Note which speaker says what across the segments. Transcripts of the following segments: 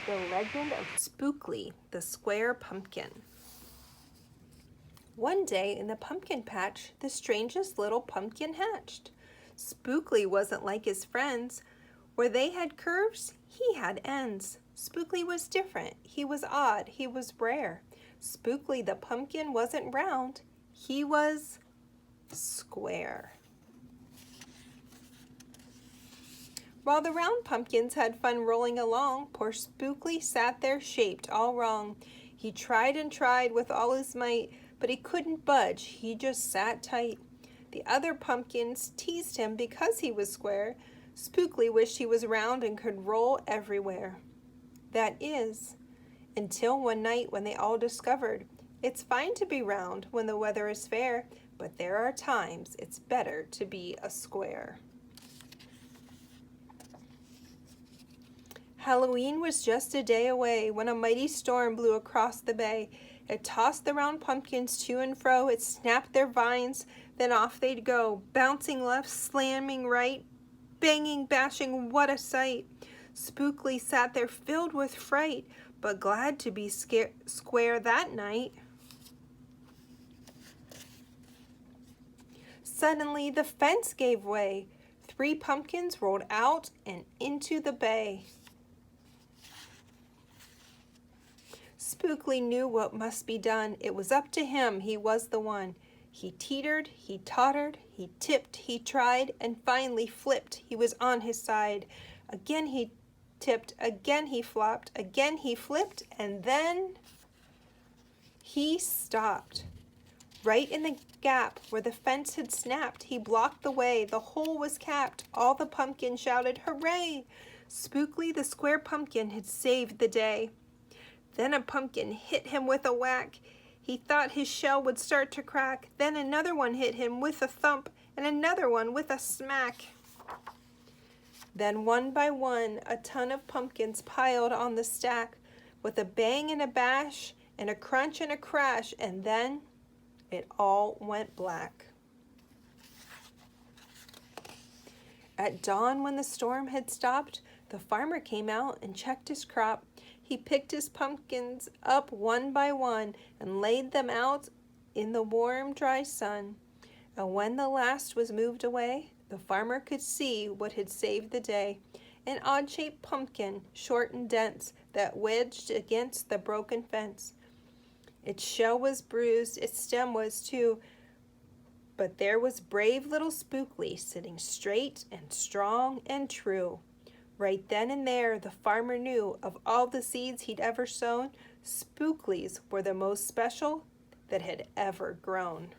Speaker 1: The Legend of Spookley, the Square Pumpkin. One day in the pumpkin patch, the strangest little pumpkin hatched. Spookley wasn't like his friends. Where they had curves, he had ends. Spookley was different. He was odd. He was rare. Spookley the pumpkin wasn't round. He was square. While the round pumpkins had fun rolling along, poor Spookley sat there shaped all wrong. He tried and tried with all his might, but he couldn't budge, he just sat tight. The other pumpkins teased him because he was square. Spookley wished he was round and could roll everywhere. That is, until one night when they all discovered it's fine to be round when the weather is fair, but there are times it's better to be a square. Halloween was just a day away when a mighty storm blew across the bay. It tossed the round pumpkins to and fro. It snapped their vines, then off they'd go, bouncing left, slamming right, banging, bashing, what a sight. Spookley sat there filled with fright, but glad to be square that night. Suddenly the fence gave way. 3 pumpkins rolled out and into the bay. Spookley knew what must be done. It was up to him. He was the one. He teetered, he tottered, he tipped, he tried, and finally flipped. He was on his side. Again he tipped, again he flopped, again he flipped, and then he stopped. Right in the gap where the fence had snapped, he blocked the way. The hole was capped. All the pumpkins shouted, "Hooray!" Spookley the square pumpkin had saved the day. Then a pumpkin hit him with a whack. He thought his shell would start to crack. Then another one hit him with a thump, and another one with a smack. Then one by one, a ton of pumpkins piled on the stack, with a bang and a bash, and a crunch and a crash, and then it all went black. At dawn, when the storm had stopped, the farmer came out and checked his crop. He picked his pumpkins up one by one and laid them out in the warm, dry sun. And when the last was moved away, the farmer could see what had saved the day. An odd-shaped pumpkin, short and dense, that wedged against the broken fence. Its shell was bruised, its stem was too, but there was brave little Spookley sitting straight and strong and true. Right then and there, the farmer knew of all the seeds he'd ever sown, Spookleys were the most special that had ever grown.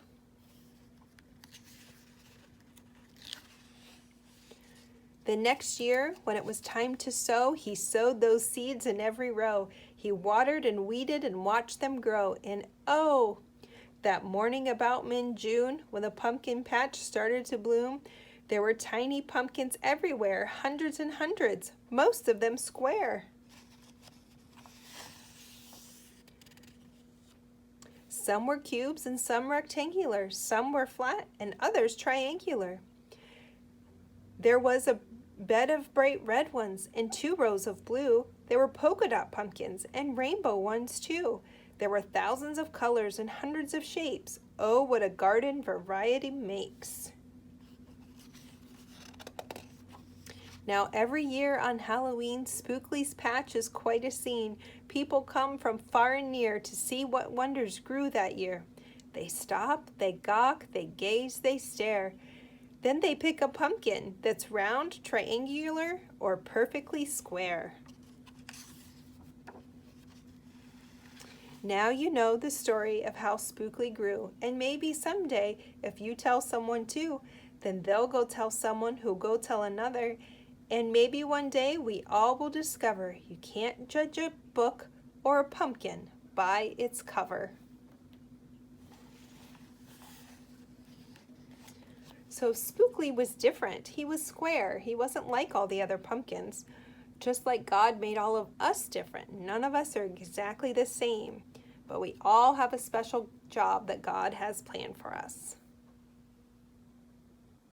Speaker 1: The next year, when it was time to sow, he sowed those seeds in every row. He watered and weeded and watched them grow. And oh, that morning about mid-June, when the pumpkin patch started to bloom, there were tiny pumpkins everywhere, hundreds and hundreds, most of them square. Some were cubes and some rectangular, some were flat and others triangular. There was a bed of bright red ones and 2 rows of blue. There were polka dot pumpkins and rainbow ones too. There were thousands of colors and hundreds of shapes. Oh, what a garden variety makes. Now every year on Halloween, Spookley's patch is quite a scene. People come from far and near to see what wonders grew that year. They stop, they gawk, they gaze, they stare. Then they pick a pumpkin that's round, triangular, or perfectly square. Now you know the story of how Spookley grew, and maybe someday, if you tell someone too, then they'll go tell someone who'll go tell another. And maybe one day we all will discover you can't judge a book or a pumpkin by its cover. So Spookley was different. He was square. He wasn't like all the other pumpkins. Just like God made all of us different. None of us are exactly the same, but we all have a special job that God has planned for us.